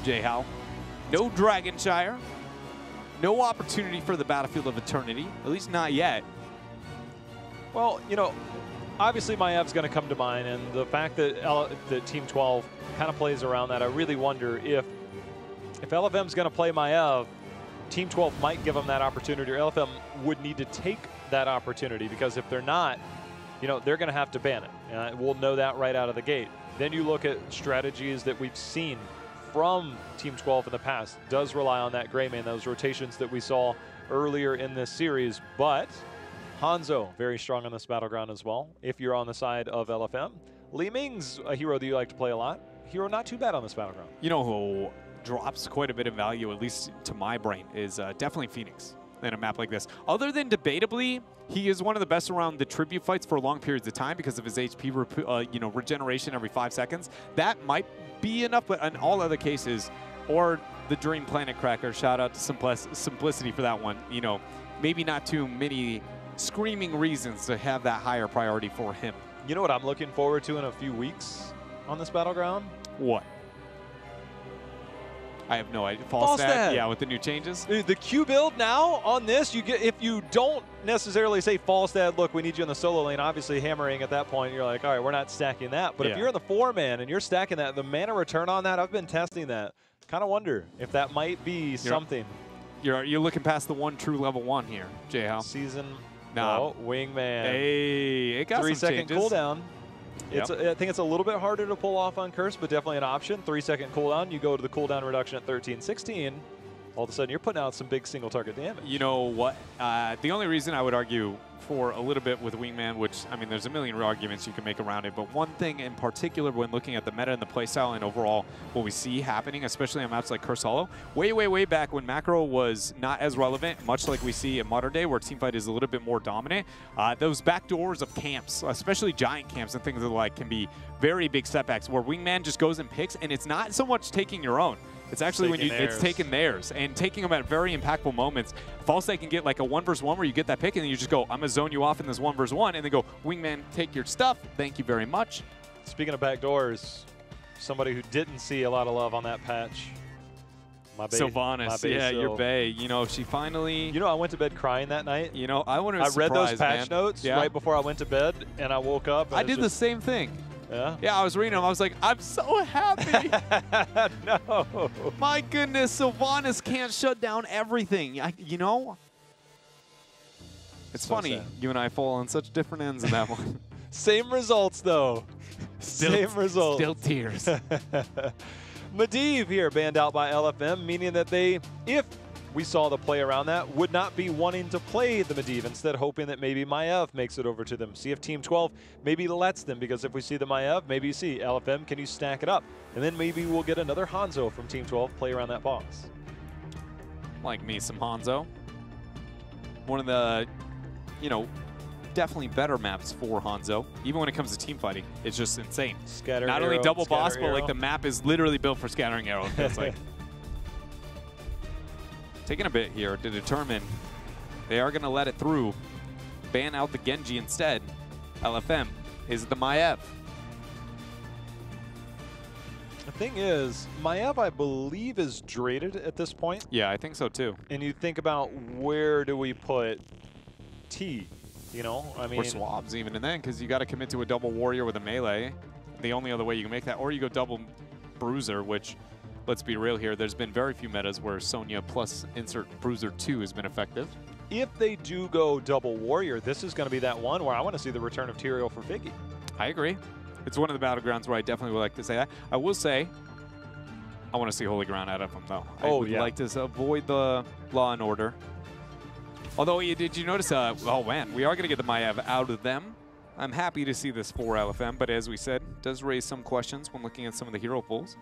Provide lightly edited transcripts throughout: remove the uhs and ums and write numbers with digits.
Jay-How. No Dragonshire. No opportunity for the Battlefield of Eternity, at least not yet. Well, you know, obviously Maev's going to come to mind, and the fact that Team 12 kind of plays around that, I really wonder if LFM's going to play Maev, Team 12 might give them that opportunity, or LFM would need to take that opportunity, because if they're not, you know, they're going to have to ban it. We'll know that right out of the gate. Then you look at strategies that we've seen from Team 12 in the past. Does rely on that Greymane, those rotations that we saw earlier in this series, but Hanzo, very strong on this battleground as well, if you're on the side of LFM. Li Ming's a hero that you like to play a lot. Hero not too bad on this battleground. You know who drops quite a bit of value, at least to my brain, is definitely Phoenix in a map like this. Other than debatably, he is one of the best around the tribute fights for long periods of time because of his HP you know, regeneration every 5 seconds. That might be enough, but in all other cases, or the Dream Planet Cracker, shout out to Simplicity for that one. You know, maybe not too many screaming reasons to have that higher priority for him. You know what I'm looking forward to in a few weeks on this battleground? What? I have no idea. Falstad, yeah, with the new changes. The Q build now on this, you get, if you don't necessarily say Falstad, look, we need you in the solo lane, obviously hammering at that point, you're like, all right, we're not stacking that. But if you're in the 4-man and you're stacking that, the mana return on that, I've been testing that. Kind of wonder if that might be something. You're looking past the one true level 1 here, Jay-How. Season, no. Wingman. Hey, it got 3-second cooldown. I think it's a little bit harder to pull off on Curse, but definitely an option. 3-second cooldown. You go to the cooldown reduction at 13-16. All of a sudden, you're putting out some big single target damage. You know what? The only reason I would argue for a little bit with Wingman, which, I mean, there's a million arguments you can make around it, but one thing in particular when looking at the meta and the playstyle and overall what we see happening, especially on maps like Curse Hollow, way back when macro was not as relevant, much like we see in modern day where teamfight is a little bit more dominant, those back doors of camps, especially giant camps and things of the like, can be very big setbacks where Wingman just goes and picks, and it's not so much taking your own. It's actually when it's taking theirs and taking them at very impactful moments. Falstad can get like a 1v1 where you get that pick and then you just go, I'm going to zone you off in this 1v1, and then go, Wingman, take your stuff. Thank you very much. Speaking of backdoors, somebody who didn't see a lot of love on that patch. Sylvanas, yeah, your bae. You know, she finally... You know, I went to bed crying that night. You know, I read those patch notes right before I went to bed, and I woke up. And I did the same thing. Yeah? Yeah, I was reading them. I was like, I'm so happy. No. My goodness, Sylvanas can't shut down everything. You know? It's so funny. Sad. You and I fall on such different ends in that one. Same results, though. Same results. Still tears. Medivh here banned out by LFM, meaning that they, if we saw the play around that, would not be wanting to play the Medivh, instead hoping that maybe Maev makes it over to them. See if Team 12 maybe lets them, because if we see the Maev, maybe you see LFM, can you stack it up? And then maybe we'll get another Hanzo from Team 12 play around that boss. Like me some Hanzo. One of the, you know, definitely better maps for Hanzo. Even when it comes to team fighting, it's just insane. Scatter Not arrow, only double boss, arrow. but like the map is literally built for scattering arrow. It's like taking a bit here to determine they are going to let it through. Ban out the Genji instead. LFM is the Maev. The thing is, Maev, I believe, is dreaded at this point. Yeah, I think so too. And you think about where do we put T? You know, I mean, or swabs even, and then because you got to commit to a double warrior with a melee. The only other way you can make that, or you go double bruiser, which, let's be real here, there's been very few metas where Sonya plus insert bruiser 2 has been effective. If they do go double warrior, this is going to be that one where I want to see the return of Tyrael for Figgy. I agree. It's one of the battlegrounds where I definitely would like to say that. I will say, I want to see Holy Ground out of him though. I would like to avoid the Law and Order. Although, did you notice, oh man, we are going to get the Maev out of them. I'm happy to see this for LFM, but as we said, does raise some questions when looking at some of the hero pools.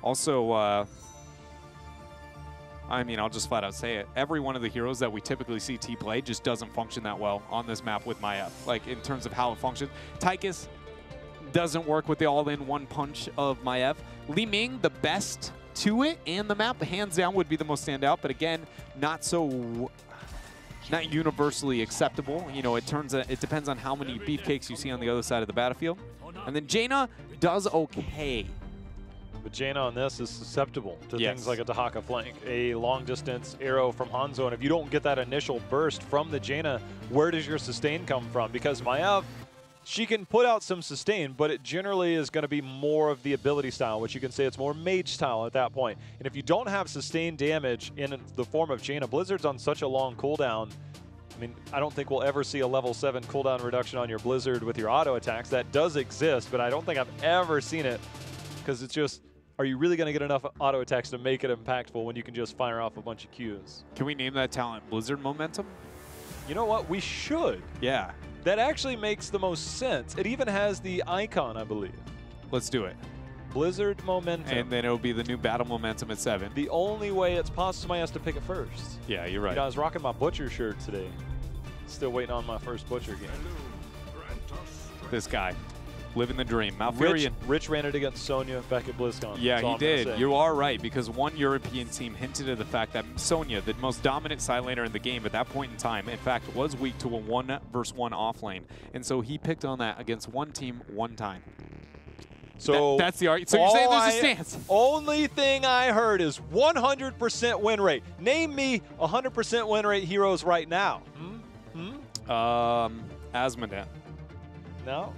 Also, I mean, I'll just flat out say it. Every one of the heroes that we typically see T play just doesn't function that well on this map with Maev. Like, in terms of how it functions. Tychus doesn't work with the all-in-one punch of Maev. Li Ming, the best to it, and the map, hands down, would be the most standout, but again, not universally acceptable. You know, it depends on how many beefcakes you see on the other side of the battlefield. And then Jaina does okay. But Jaina on this is susceptible to Yes. things like a Dahaka flank, a long-distance arrow from Hanzo, and if you don't get that initial burst from the Jaina, where does your sustain come from? Because Maiev, she can put out some sustain, but it generally is going to be more of the ability style, which you can say it's more mage style at that point. And if you don't have sustained damage in the form of Jaina, Blizzard's on such a long cooldown. I mean, I don't think we'll ever see a level 7 cooldown reduction on your Blizzard with your auto attacks. That does exist, but I don't think I've ever seen it, because it's just, are you really going to get enough auto attacks to make it impactful when you can just fire off a bunch of Qs? Can we name that talent Blizzard Momentum? You know what? We should. Yeah. That actually makes the most sense. It even has the icon, I believe. Let's do it. Blizzard Momentum. And then it'll be the new Battle Momentum at 7. The only way it's possible, somebody has to pick it first. Yeah, you're right. You know, I was rocking my Butcher shirt today. Still waiting on my first Butcher game. This guy, living the dream. Malfurion. Rich ran it against Sonya back at BlizzCon. Yeah, he did. You are right, because one European team hinted at the fact that Sonya, the most dominant side laner in the game at that point in time, in fact, was weak to a 1-versus-1 offlane. And so he picked on that against one team one time. So that's the argument. So you're saying there's a stance. Only thing I heard is 100% win rate. Name me 100% win rate heroes right now. Asmodee. No.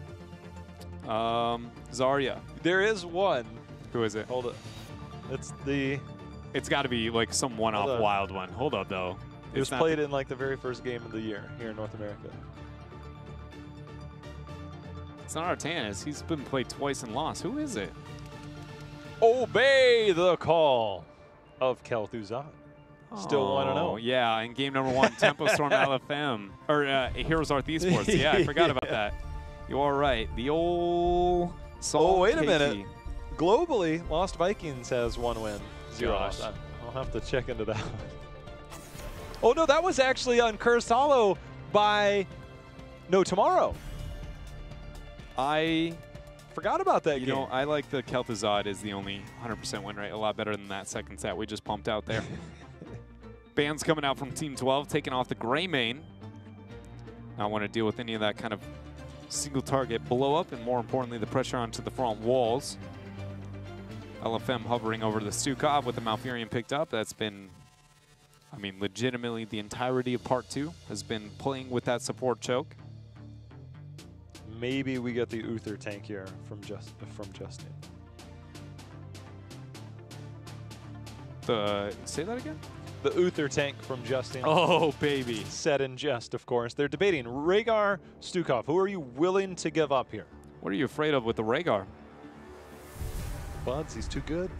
Zarya. There is one. Who is it? Hold it. It's the. It's got to be like some one-off wild one. Hold up, though. It was played in like the very first game of the year here in North America. It's not Artanis. He's been played twice and lost. Who is it? Obey the call of Kel'Thuzad. Still 1-0. Yeah, in game number 1, Tempo Storm LFM. Or Heroes Arth Esports. Yeah, I forgot about that. You are right. The old Salt wait a KT. minute. Globally, Lost Vikings has 1 win, 0 Gosh. loss. I'll have to check into that one. Oh, no, that was actually on Cursed Hollow by tomorrow. I forgot about that You game. know, I like the Kel'Thuzad is the only 100% win rate. A lot better than that second set we just pumped out there. Bands coming out from Team 12, taking off the gray main. I don't want to deal with any of that kind of single target blow up, and more importantly, the pressure onto the front walls. LFM hovering over the Stukov with the Malfurion picked up. That's been, I mean, legitimately the entirety of part 2 has been playing with that support choke. Maybe we get the Uther tank here from Justin. Say that again? The Uther tank from Justin. Oh, baby. Said in jest, of course. They're debating Rhaegar, Stukov. Who are you willing to give up here? What are you afraid of with the Rhaegar? Buds, he's too good.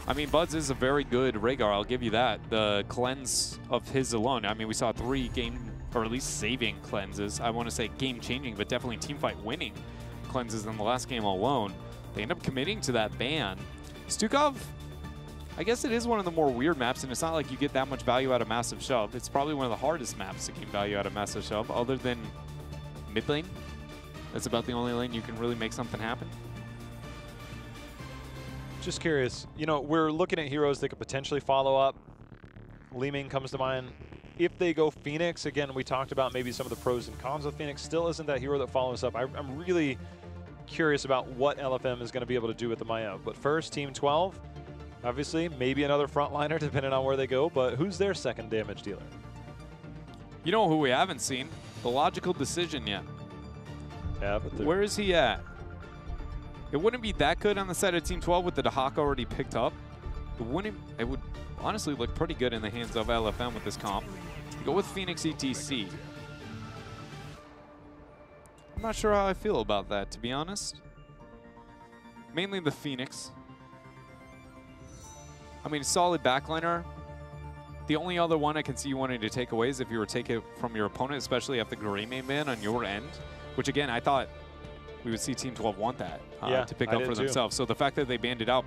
I mean, Buds is a very good Rhaegar, I'll give you that. The cleanse of his alone, I mean, we saw 3 game, or at least saving cleanses. I want to say game-changing, but definitely teamfight winning cleanses in the last game alone. They end up committing to that ban. Stukov, I guess it is one of the more weird maps, and it's not like you get that much value out of Massive Shove. It's probably one of the hardest maps to gain value out of Massive Shove, other than mid lane. That's about the only lane you can really make something happen. Just curious, you know, we're looking at heroes that could potentially follow up. Li Ming comes to mind. If they go Phoenix, again, we talked about maybe some of the pros and cons of Phoenix. Still isn't that hero that follows up. I'm really curious about what LFM is going to be able to do with the Maiev. But first, Team 12, obviously, maybe another frontliner depending on where they go. But who's their second damage dealer? You know who we haven't seen? The Logical Decision yet. Yeah, but where is he at? It wouldn't be that good on the side of Team 12 with the Dahaka already picked up. It would honestly look pretty good in the hands of LFM with this comp. Go with Phoenix ETC. I'm not sure how I feel about that, to be honest. Mainly the Phoenix. I mean, solid backliner. The only other one I can see you wanting to take away is if you were to take it from your opponent, especially if the gray main ban on your end, which again, I thought we would see Team 12 want that to pick up for themselves. So the fact that they banned it out,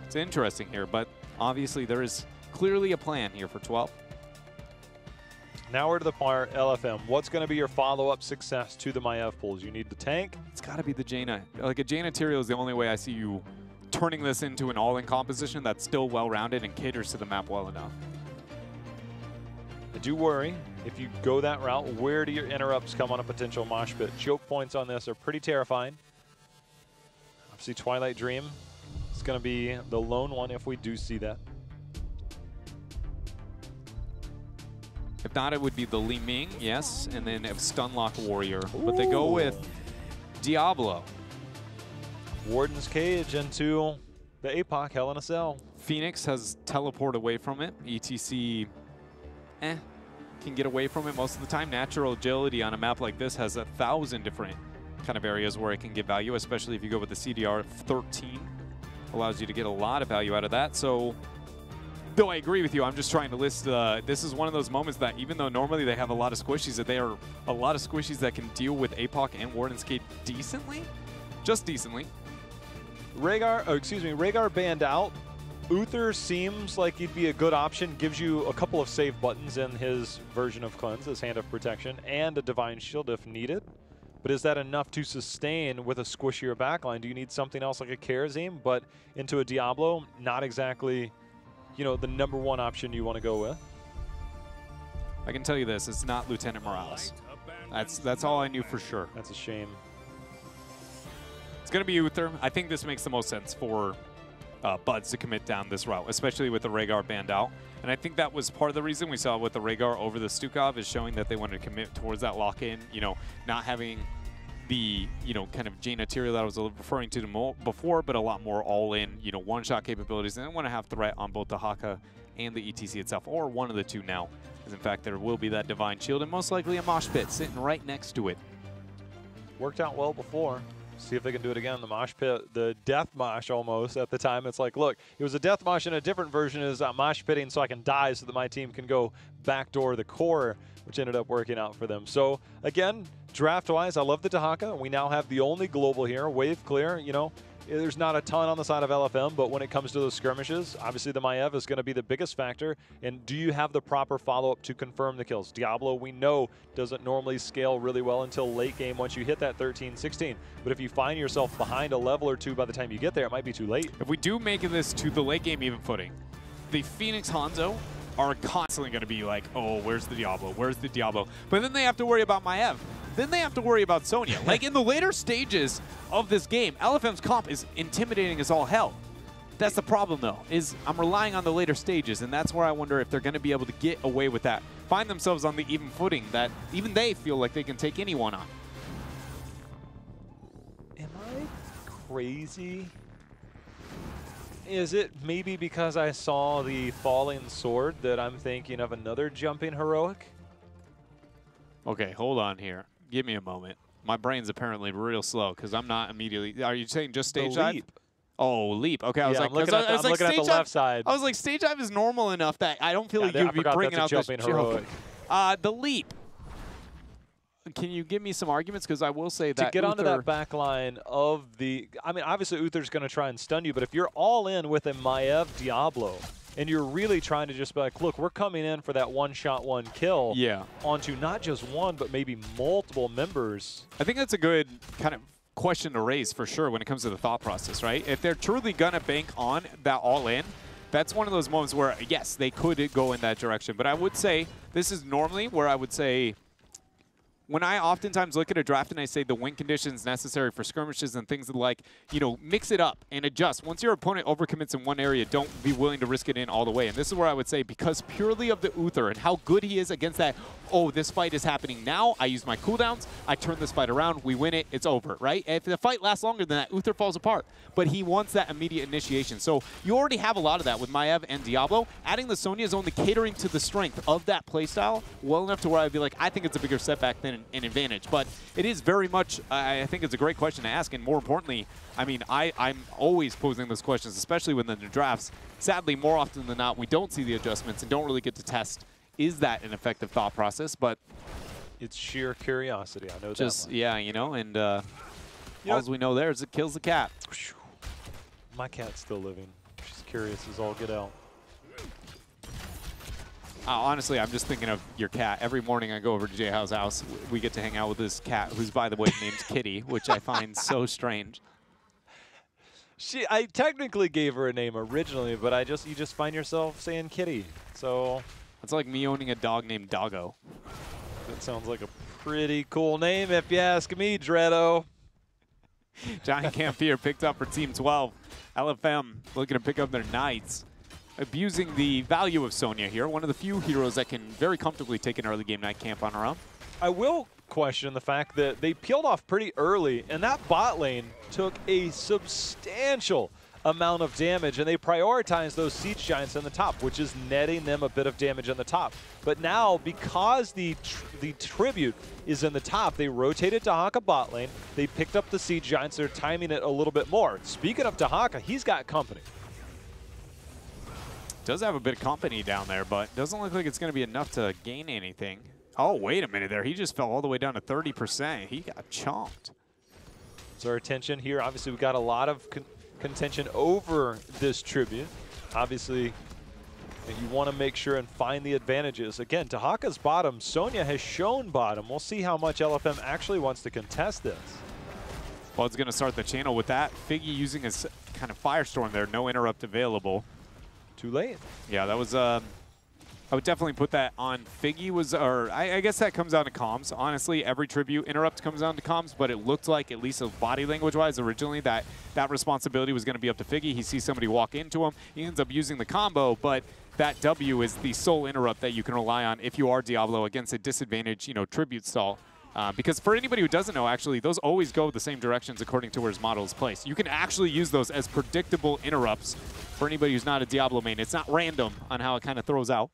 it's interesting here, but obviously there is clearly a plan here for 12. Now we're to the part, LFM. What's going to be your follow-up success to the Maiev pools? You need the tank? It's got to be the Jaina. Like a Jaina Tyrael is the only way I see you turning this into an all-in composition that's still well-rounded and caters to the map well enough. I do worry, if you go that route, where do your interrupts come on a potential mosh pit? Choke points on this are pretty terrifying. Obviously, Twilight Dream is going to be the lone one if we do see that. If not, it would be the Li Ming, yes, and then if Stunlock Warrior. But they go with Diablo. Warden's Cage into the APOC Hell in a Cell. Phoenix has teleport away from it. ETC, can get away from it most of the time. Natural Agility on a map like this has 1,000 different kind of areas where it can get value, especially if you go with the CDR of 13. Allows you to get a lot of value out of that. So, though I agree with you, I'm just trying to list, this is one of those moments that even though normally they have a lot of squishies, that they are a lot of squishies that can deal with APOC and Warden's Cage decently. Just decently. Rhaegar banned out. Uther seems like he'd be a good option. Gives you a couple of save buttons in his version of Cleanse, his Hand of Protection, and a Divine Shield if needed. But is that enough to sustain with a squishier backline? Do you need something else like a Karazim? But into a Diablo, not exactly, you know, the #1 option you want to go with. I can tell you this, it's not Lieutenant Morales. That's all I knew for sure. That's a shame. It's going to be Uther. I think this makes the most sense for Buds to commit down this route, especially with the Rhaegar banned out. And I think that was part of the reason we saw with the Rhaegar over the Stukov is showing that they wanted to commit towards that lock-in, you know, not having the, you know, kind of Jaina Tyrael that I was referring to before, but a lot more all-in, you know, one-shot capabilities. And they want to have threat on both the Haka and the ETC itself, or one of the two now. Because in fact, there will be that Divine Shield and most likely a Mosh Pit sitting right next to it. Worked out well before. See if they can do it again. The mosh pit, the death mosh almost at the time. It's like, look, it was a death mosh and a different version is mosh pitting so I can die so that my team can go backdoor the core, which ended up working out for them. So again, draft-wise, I love the Tahaka. We now have the only global here, wave clear. You know, there's not a ton on the side of LFM, but when it comes to those skirmishes, obviously the Maiev is going to be the biggest factor. And do you have the proper follow-up to confirm the kills? Diablo, we know, doesn't normally scale really well until late game once you hit that 13-16. But if you find yourself behind a level or two by the time you get there, it might be too late. If we do make this to the late game even footing, the Phoenix Hanzo are constantly going to be like, oh, where's the Diablo? Where's the Diablo? But then they have to worry about Maiev. Then they have to worry about Sonya. Like in the later stages of this game, LFM's comp is intimidating as all hell. That's the problem though, is I'm relying on the later stages, and that's where I wonder if they're going to be able to get away with that. Find themselves on the even footing that even they feel like they can take anyone on. Am I crazy? Is it maybe because I saw the falling sword that I'm thinking of another jumping heroic? Okay, hold on here. Give me a moment. My brain's apparently real slow because I'm not immediately. Are you saying just stage dive? Leap. Oh, leap. Okay, I was Yeah, like, I'm looking at the left side. I was like, stage dive is normal enough that I don't feel like you'd be bringing out this jumping heroic. The leap. Can you give me some arguments? Because I will say that to get onto that back line of the, I mean, obviously Uther's going to try and stun you, but if you're all in with a Maiev Diablo, and you're really trying to just be like, look, we're coming in for that one-shot, one-kill onto not just one, but maybe multiple members. I think that's a good kind of question to raise for sure when it comes to the thought process, right? If they're truly going to bank on that all-in, that's one of those moments where, yes, they could go in that direction. But I would say this is normally where I would say, when I oftentimes look at a draft and I say the win conditions necessary for skirmishes and things like, you know, mix it up and adjust. Once your opponent overcommits in one area, don't be willing to risk it in all the way. And this is where I would say, because purely of the Uther and how good he is against that, oh, this fight is happening now, I use my cooldowns, I turn this fight around, we win it, it's over, right? If the fight lasts longer than that, Uther falls apart. But he wants that immediate initiation. So you already have a lot of that with Maiev and Diablo. Adding the Sonya is only catering to the strength of that playstyle well enough to where I'd be like, I think it's a bigger setback than an advantage. But it is very much, I think it's a great question to ask. And more importantly, I mean, I'm always posing those questions, especially when the drafts. Sadly, more often than not, we don't see the adjustments and don't really get to test, is that an effective thought process? But it's sheer curiosity. I know just, that. Yeah, you know, and all we know there is it kills the cat. My cat's still living. She's curious as all get out. Honestly, I'm just thinking of your cat. Every morning I go over to Jay Howe's house. We get to hang out with this cat, who's, by the way, named Kitty, which I find so strange. I technically gave her a name originally, but you just find yourself saying Kitty. So it's like me owning a dog named Doggo. That sounds like a pretty cool name, if you ask me, Dreddo. Giant Camp here picked up for Team 12. LFM looking to pick up their Knights. Abusing the value of Sonya here, one of the few heroes that can very comfortably take an early game Night Camp on her own. I will question the fact that they peeled off pretty early, and that bot lane took a substantial amount of damage, and they prioritized those Siege Giants in the top, which is netting them a bit of damage on the top. But now, because the Tribute is in the top, they rotated Tahaka bot lane, they picked up the Siege Giants, they're timing it a little bit more. Speaking of Tahaka, he's got company. Does have a bit of company down there, but doesn't look like it's going to be enough to gain anything. Oh, wait a minute there. He just fell all the way down to 30%. He got chomped. So our attention here, obviously we got a lot of contention over this Tribute. Obviously, you want to make sure and find the advantages. Again, Tahaka's bottom. Sonya has shown bottom. We'll see how much LFM actually wants to contest this. Well, it's going to start the channel with that. Figgy using his kind of Firestorm there. No interrupt available. Too late. Yeah, that was... I would definitely put that on Figgy I guess that comes down to comms. Honestly, every Tribute interrupt comes down to comms, but it looked like, at least body language-wise originally, that responsibility was going to be up to Figgy. He sees somebody walk into him. He ends up using the combo, but that W is the sole interrupt that you can rely on if you are Diablo against a disadvantaged, Tribute stall. Because for anybody who doesn't know, actually, those always go the same directions according to where his model is placed. You can actually use those as predictable interrupts for anybody who's not a Diablo main. It's not random on how it kind of throws out.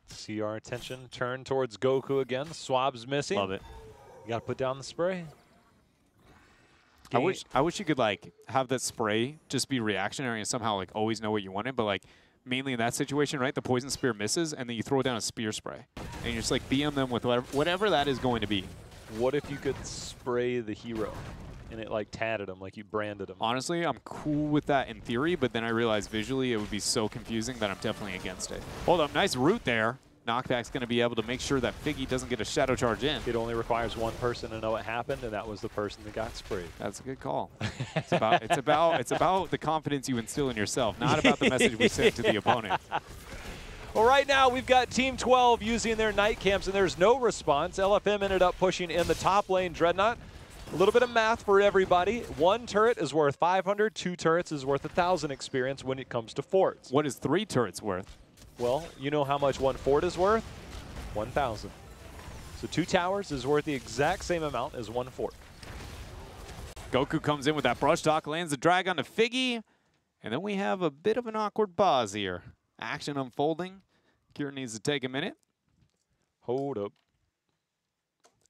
See our attention turn towards Goku again. Swab's missing. Love it. You got to put down the spray. I wish you could have that spray just be reactionary and somehow always know what you wanted, but mainly in that situation, right? The poison spear misses, and then you throw down a spear spray, and you're just BM them with whatever that is going to be. What if you could spray the hero and it tatted him, you branded him? Honestly, I'm cool with that in theory, but then I realized visually it would be so confusing that I'm definitely against it. Hold up, nice root there. Knockback's going to be able to make sure that Figgy doesn't get a shadow charge in. It only requires one person to know what happened, and that was the person that got sprayed. That's a good call. It's about the confidence you instill in yourself, not about the message we send to the opponent. Well, right now we've got Team 12 using their night camps, and there's no response. LFM ended up pushing in the top lane. Dreadnought, a little bit of math for everybody. One turret is worth 500. 2 turrets is worth 1,000 experience when it comes to forts. What is 3 turrets worth? Well, you know how much 1 fort is worth? 1,000. So 2 towers is worth the exact same amount as 1 fort. Goku comes in with that brush talk, lands the drag on to Figgy, and then we have a bit of an awkward pause here. Action unfolding. Kieran needs to take a minute. Hold up.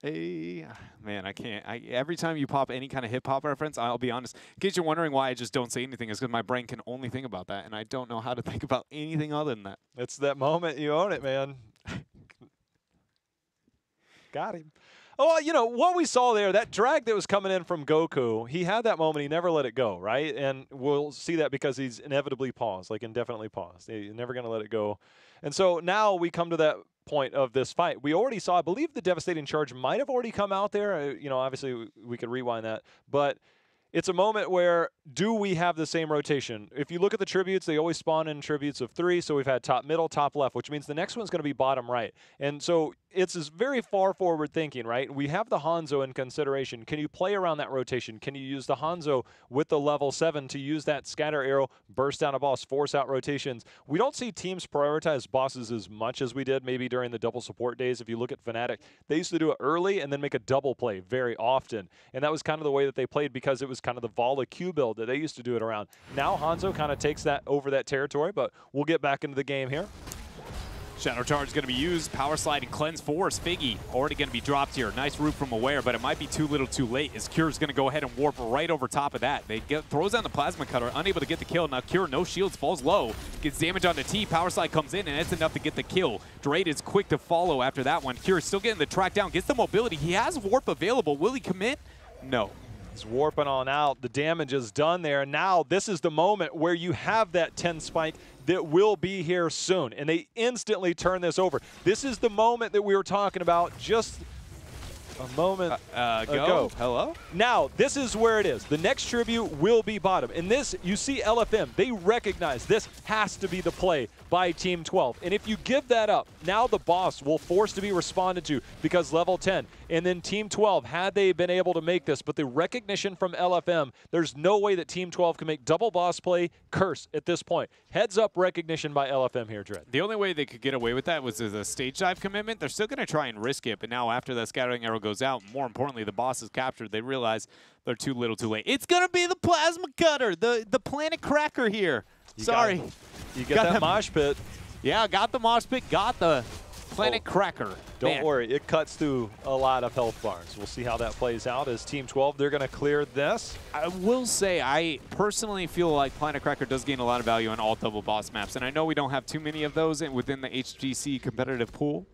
Hey, man, I can't. Every time you pop any kind of hip-hop reference, I'll be honest, in case you're wondering why I just don't say anything, is because my brain can only think about that, and I don't know how to think about anything other than that. It's that moment. You own it, man. Got him. Oh, what we saw there, that drag that was coming in from Goku, he had that moment. He never let it go, right? And we'll see that because he's inevitably paused, indefinitely paused. He's never going to let it go. And so now we come to that point of this fight. We already saw, I believe the devastating charge might have already come out there. Obviously we could rewind that, but it's a moment where, do we have the same rotation? If you look at the tributes, they always spawn in tributes of 3. So we've had top middle, top left, which means the next one's going to be bottom right. And so it's this very far forward thinking, right? We have the Hanzo in consideration. Can you play around that rotation? Can you use the Hanzo with the level 7 to use that scatter arrow, burst down a boss, force out rotations? We don't see teams prioritize bosses as much as we did maybe during the double support days. If you look at Fnatic, they used to do it early and then make a double play very often. And that was kind of the way that they played because it was kind of the Vala Q build that they used to do it around. Now Hanzo kind of takes that over that territory, but we'll get back into the game here. Shadow Charge is going to be used. Power Slide and Cleanse Force. Figgy already going to be dropped here. Nice root from Aware, but it might be too little too late as Cure's going to go ahead and warp right over top of that. Throws down the Plasma Cutter, unable to get the kill. Now Cure, no shields, falls low. Gets damage on the T. Power Slide comes in, and it's enough to get the kill. Drade is quick to follow after that one. Cure still getting the track down, gets the mobility. He has warp available. Will he commit? No. He's warping on out. The damage is done there. Now this is the moment where you have that 10 spike that will be here soon, and they instantly turn this over. This is the moment that we were talking about just a moment ago. Hello? Now, this is where it is. The next tribute will be bottom. And this, you see LFM, they recognize this has to be the play by Team 12. And if you give that up, now the boss will force to be responded to because level 10. And then Team 12, had they been able to make this, but the recognition from LFM, there's no way that Team 12 can make double boss play curse at this point. Heads up recognition by LFM here, Dread. The only way they could get away with that was as a stage dive commitment. They're still going to try and risk it, but now after that scattering arrow goes out, more importantly, the boss is captured, they realize they're too little too late. It's going to be the plasma cutter, the planet cracker here. Sorry. You get that mosh pit. Yeah, got the mosh pit, got the planet cracker. Don't worry, it cuts through a lot of health bars. We'll see how that plays out as Team 12, they're going to clear this. I will say, I personally feel like Planet Cracker does gain a lot of value on all double boss maps, and I know we don't have too many of those within the HGC competitive pool.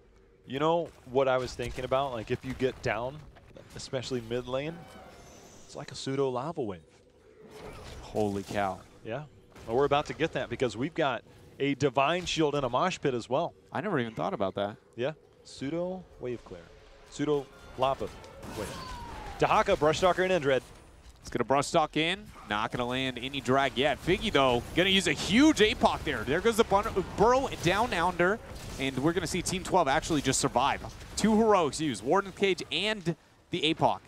You know what I was thinking about? Like if you get down, especially mid lane, it's like a pseudo lava wave. Holy cow. Yeah. Well, we're about to get that because we've got a divine shield and a mosh pit as well. I never even thought about that. Yeah. Pseudo wave clear. Pseudo lava wave. Dahaka brush stalker in Dread. It's going to brush stalk in. Not going to land any drag yet. Figgy, though, going to use a huge APOC there. There goes the burrow down under. And we're going to see Team 12 actually just survive. 2 heroics used, Warden's Cage and the APOC.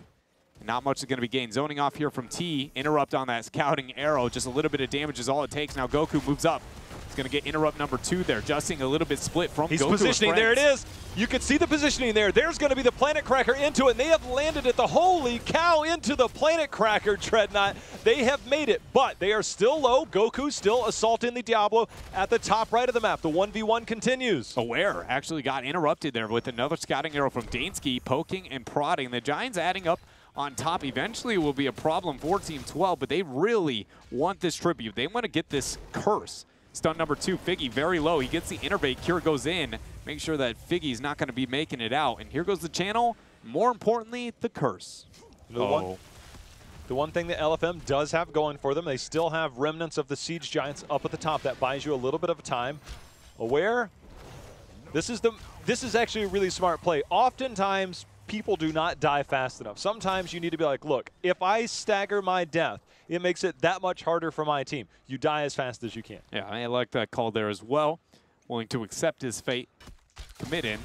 Not much is going to be gained. Zoning off here from T. Interrupt on that scouting arrow. Just a little bit of damage is all it takes. Now Goku moves up. He's going to get interrupt number 2 there. Justing a little bit split from Goku. He's positioning. There it is. You can see the positioning there. There's going to be the Planet Cracker into it. And they have landed it. The holy cow into the Planet Cracker, Dreadnought. They have made it, but they are still low. Goku still assaulting the Diablo at the top right of the map. The 1v1 continues. Aware actually got interrupted there with another scouting arrow from Dansky, poking and prodding. The Giants adding up on top eventually will be a problem for Team 12, but they really want this tribute. They want to get this curse. Stun number 2, Figgy, very low. He gets the innervate. Cure goes in. Make sure that Figgy's not going to be making it out. And here goes the channel. More importantly, the curse. The one thing that LFM does have going for them, they still have remnants of the Siege Giants up at the top. That buys you a little bit of time. Aware, this is actually a really smart play. Oftentimes, people do not die fast enough. Sometimes you need to be like, look, if I stagger my death, it makes it that much harder for my team. You die as fast as you can. Yeah, I like that call there as well. Willing to accept his fate, commit in.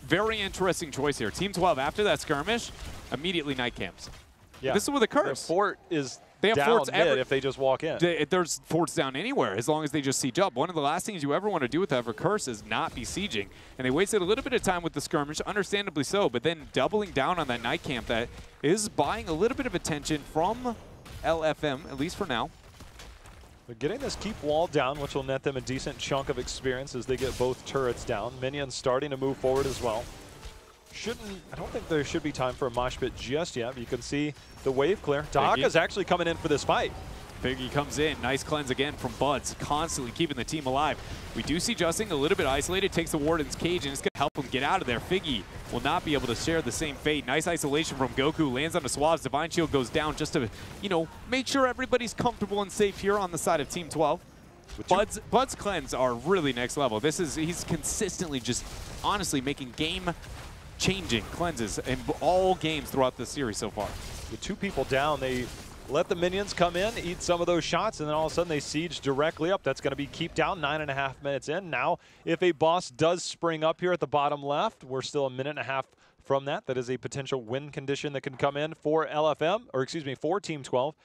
Very interesting choice here. Team 12, after that skirmish, immediately night camps. Yeah. This is with a curse. The fort is they have down forts mid if they just walk in. There's forts down anywhere as long as they just siege up. One of the last things you ever want to do with ever curse is not be sieging. And they wasted a little bit of time with the skirmish, understandably so, but then doubling down on that night camp that is buying a little bit of attention from LFM, at least for now. They're getting this keep wall down, which will net them a decent chunk of experience as they get both turrets down. Minions starting to move forward as well. I don't think there should be time for a mosh pit just yet. But you can see the wave clear. Dahaka's actually coming in for this fight. Figgy comes in. Nice cleanse again from Buds, constantly keeping the team alive. We do see Justing a little bit isolated, takes the Warden's Cage, and it's going to help him get out of there. Figgy will not be able to share the same fate. Nice isolation from Goku, lands on the Swabs. Divine Shield goes down just to, you know, make sure everybody's comfortable and safe here on the side of Team 12. Bud's cleanse are really next level. He's consistently just honestly making game-changing cleanses in all games throughout the series so far. With 2 people down, they let the minions come in, eat some of those shots, and then all of a sudden they siege directly up. That's going to be keep down 9.5 minutes in. Now, if a boss does spring up here at the bottom left, we're still a minute and a half from that. That is a potential win condition that can come in for LFM, or excuse me, for Team 12.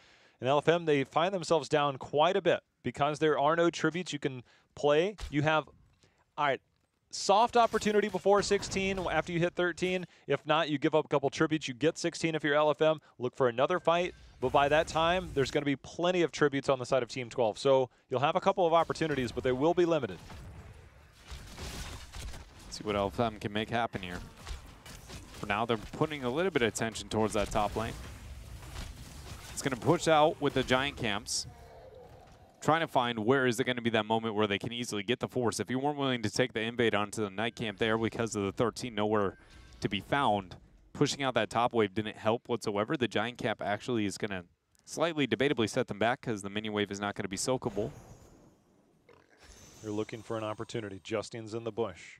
And LFM, they find themselves down quite a bit because there are no tributes you can play. You have, all right, soft opportunity before 16 after you hit 13. If not, you give up a couple tributes. You get 16 if you're LFM. Look for another fight. But by that time, there's going to be plenty of tributes on the side of Team 12. So you'll have a couple of opportunities, but they will be limited. Let's see what LFM can make happen here. For now, they're putting a little bit of attention towards that top lane. It's going to push out with the giant camps. Trying to find where is it going to be that moment where they can easily get the force. If you weren't willing to take the invade onto the night camp there because of the 13 nowhere to be found, pushing out that top wave didn't help whatsoever. The giant cap actually is going to slightly debatably set them back because the mini wave is not going to be soakable. You're looking for an opportunity. Justin's in the bush.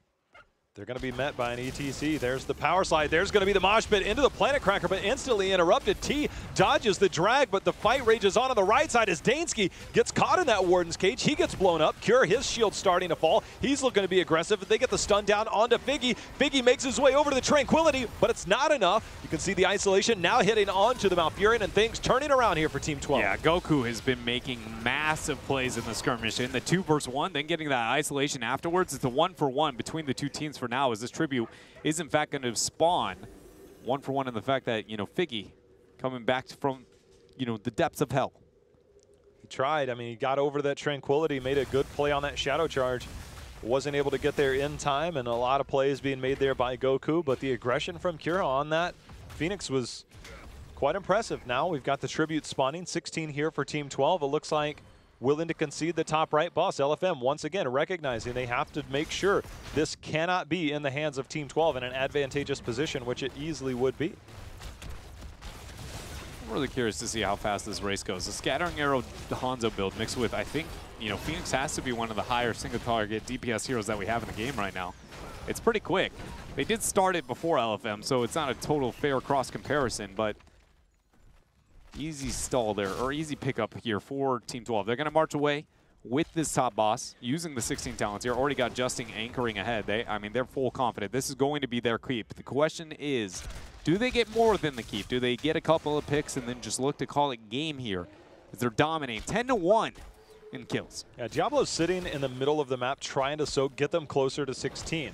They're going to be met by an ETC. There's the power slide. There's going to be the mosh pit into the Planet Cracker, but instantly interrupted. T dodges the drag, but the fight rages on the right side as Dansky gets caught in that Warden's cage. He gets blown up. Cure, his shield's starting to fall. He's looking to be aggressive. They get the stun down onto Figgy. Figgy makes his way over to the Tranquility, but it's not enough. You can see the isolation now hitting onto the Malfurion, and things turning around here for Team 12. Yeah, Goku has been making massive plays in the skirmish. In the 2 versus 1, then getting that isolation afterwards. It's a 1-for-1 between the two teams for now, as this tribute is in fact going to spawn 1-for-1 in the fact that, you know, Figgy coming back from, you know, the depths of hell. He tried. I mean, he got over that Tranquility, made a good play on that Shadow Charge. Wasn't able to get there in time, and a lot of plays being made there by Goku, but the aggression from Kira on that Phoenix was quite impressive. Now we've got the tribute spawning, 16 here for Team 12. It looks like willing to concede the top right boss. LFM once again recognizing they have to make sure this cannot be in the hands of Team 12 in an advantageous position, which it easily would be. I'm really curious to see how fast this race goes. The Scattering Arrow Hanzo build mixed with, I think, you know, Phoenix has to be one of the higher single target DPS heroes that we have in the game right now. It's pretty quick. They did start it before LFM, so it's not a total fair cross comparison, but easy stall there, or easy pickup here for Team 12. They're going to march away with this top boss using the 16 talents here. Already got Justin anchoring ahead. I mean, they're full confident. This is going to be their keep. The question is, do they get more than the keep? Do they get a couple of picks and then just look to call it game here as they're dominating 10-1 in kills? Yeah, Diablo's sitting in the middle of the map trying to get them closer to 16.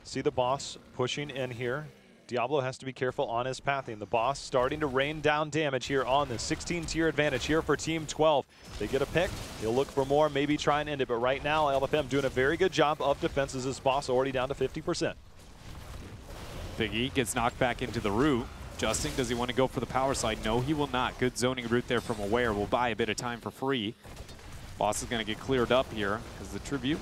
See the boss pushing in here. Diablo has to be careful on his pathing. The boss starting to rain down damage here on this 16-tier advantage here for Team 12. They get a pick. He'll look for more, maybe try and end it. But right now, LFM doing a very good job of defenses. This boss already down to 50%. Figgy gets knocked back into the root. Justin, does he want to go for the power slide? No, he will not. Good zoning route there from Aware. Will buy a bit of time for free. Boss is going to get cleared up here because the tribute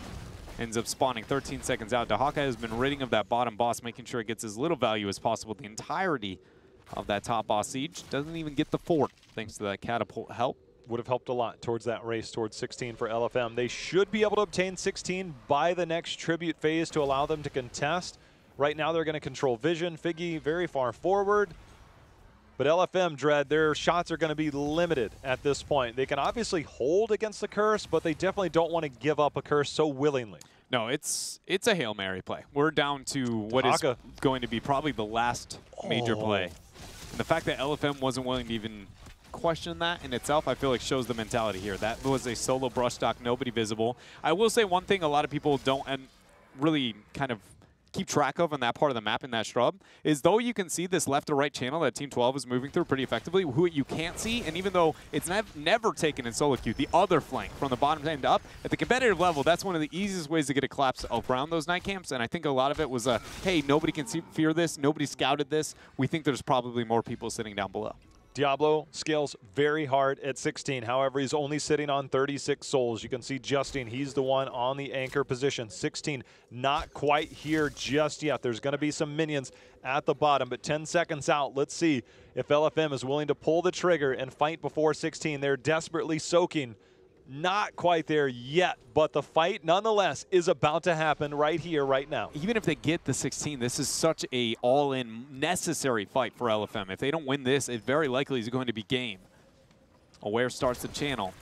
ends up spawning 13 seconds out. Dahaka has been ridding of that bottom boss, making sure it gets as little value as possible. The entirety of that top boss siege doesn't even get the fort, thanks to that catapult help. Would have helped a lot towards that race, towards 16 for LFM. They should be able to obtain 16 by the next tribute phase to allow them to contest. Right now they're going to control vision. Figgy very far forward. But LFM, Dread, their shots are going to be limited at this point. They can obviously hold against the curse, but they definitely don't want to give up a curse so willingly. No, it's a Hail Mary play. We're down to what is going to be probably the last major play. And the fact that LFM wasn't willing to even question that in itself, I feel like shows the mentality here. That was a solo brush stock, nobody visible. I will say one thing a lot of people don't really kind of keep track of on that part of the map in that shrub is, though you can see this left to right channel that Team 12 is moving through pretty effectively, who you can't see, and even though it's never taken in solo queue, the other flank from the bottom end up, at the competitive level, that's one of the easiest ways to get a collapse around those night camps, and I think a lot of it was hey, nobody can fear this, nobody scouted this, we think there's probably more people sitting down below. Diablo scales very hard at 16. However, he's only sitting on 36 souls. You can see Justin, he's the one on the anchor position. 16, not quite here just yet. There's going to be some minions at the bottom, but 10 seconds out. Let's see if LFM is willing to pull the trigger and fight before 16. They're desperately soaking. Not quite there yet, but the fight nonetheless is about to happen right here, right now. Even if they get the 16, this is such a all-in necessary fight for LFM. If they don't win this, it very likely is going to be game. Aware starts the channel.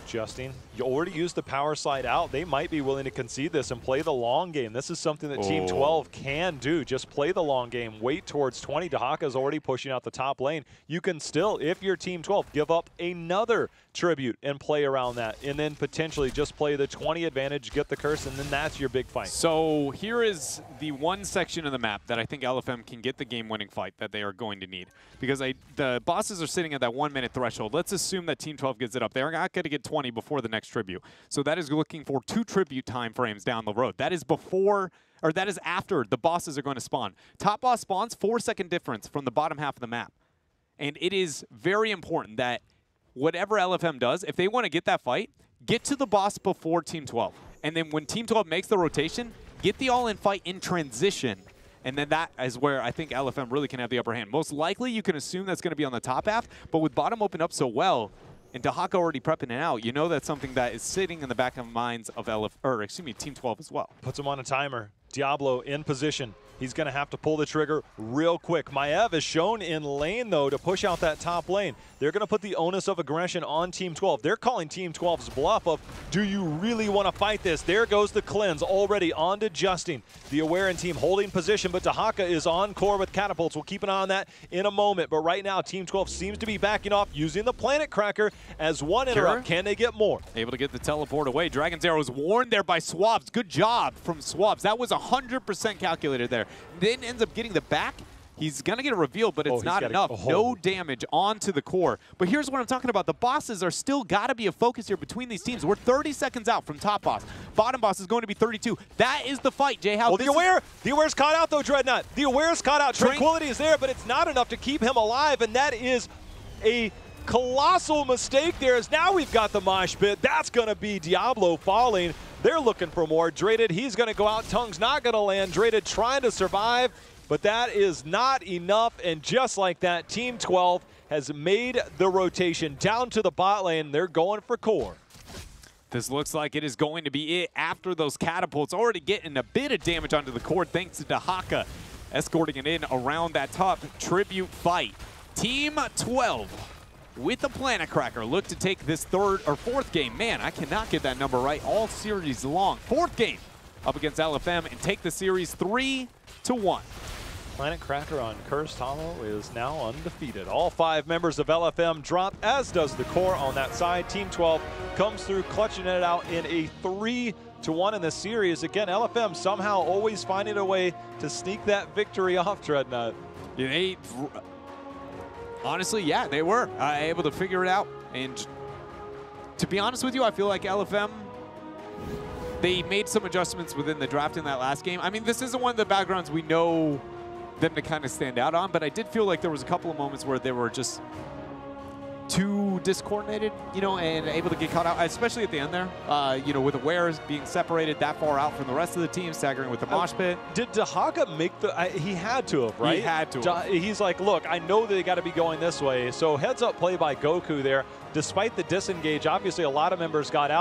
Justin, you already used the power slide out. They might be willing to concede this and play the long game. This is something that Team 12 can do. Just play the long game. Wait towards 20. Dahaka is already pushing out the top lane. You can still, if you're Team 12, give up another tribute and play around that. And then potentially just play the 20 advantage, get the curse, and then that's your big fight. So here is the one section of the map that I think LFM can get the game-winning fight that they are going to need. Because the bosses are sitting at that 1 minute threshold. Let's assume that Team 12 gets it up. They're not going to get 20 before the next tribute. So that is looking for 2 tribute time frames down the road. That is before, or that is after the bosses are going to spawn. Top boss spawns, 4-second difference from the bottom half of the map. And it is very important that whatever LFM does, if they want to get that fight, get to the boss before Team 12. And then when Team 12 makes the rotation, get the all-in fight in transition. And then that is where I think LFM really can have the upper hand. Most likely, you can assume that's going to be on the top half, but with bottom open up so well, and Dahaka already prepping it out, you know that's something that is sitting in the back of minds of Team 12 as well. Puts him on a timer. Diablo in position. He's going to have to pull the trigger real quick. Maev is shown in lane, though, to push out that top lane. They're going to put the onus of aggression on Team 12. They're calling Team 12's bluff of, do you really want to fight this? There goes the cleanse already on to Justin. The Aware team holding position, but Dahaka is on core with catapults. We'll keep an eye on that in a moment. But right now, Team 12 seems to be backing off using the Planet Cracker as one interrupt. Can they get more? Able to get the teleport away. Dragon's Arrow was warned there by Swabs. Good job from Swabs. That was 100% calculated there. Then ends up getting the back. He's going to get a reveal, but it's not enough. No damage onto the core. But here's what I'm talking about. The bosses are still got to be a focus here between these teams. We're 30 seconds out from top boss. Bottom boss is going to be 32. That is the fight, Jay. Well, the Aware's caught out, though, Dreadnought. The Aware's caught out. Tranquility is there, but it's not enough to keep him alive, and that is a colossal mistake there. As now we've got the mosh pit. That's going to be Diablo falling. They're looking for more. Draded, he's going to go out. Tongue's not going to land. Draded trying to survive, but that is not enough. And just like that, Team 12 has made the rotation down to the bot lane. They're going for core. This looks like it is going to be it after those catapults. Already getting a bit of damage onto the core thanks to Dahaka escorting it in around that top tribute fight. Team 12 with the Planet Cracker look to take this third or fourth game. Man, I cannot get that number right all series long. Fourth game up against LFM and take the series 3-1. Planet Cracker on Cursed Hollow is now undefeated. All 5 members of LFM drop, as does the core on that side. Team 12 comes through, clutching it out in a 3-1 in the series. Again, LFM somehow always finding a way to sneak that victory off, Dreadnought. Yeah, honestly, yeah, they were able to figure it out. And to be honest with you, I feel like LFM, they made some adjustments within the draft in that last game. I mean, this isn't one of the backgrounds we know them to kind of stand out on, but I did feel like there was a couple of moments where they were just too discoordinated, you know, and able to get caught out, especially at the end there, you know, with Awares being separated that far out from the rest of the team, staggering with the mosh pit. Did Dahaka make the, he had to have, right? He had to have. He's like, look, I know they got to be going this way. So heads up play by Goku there. Despite the disengage, obviously a lot of members got out.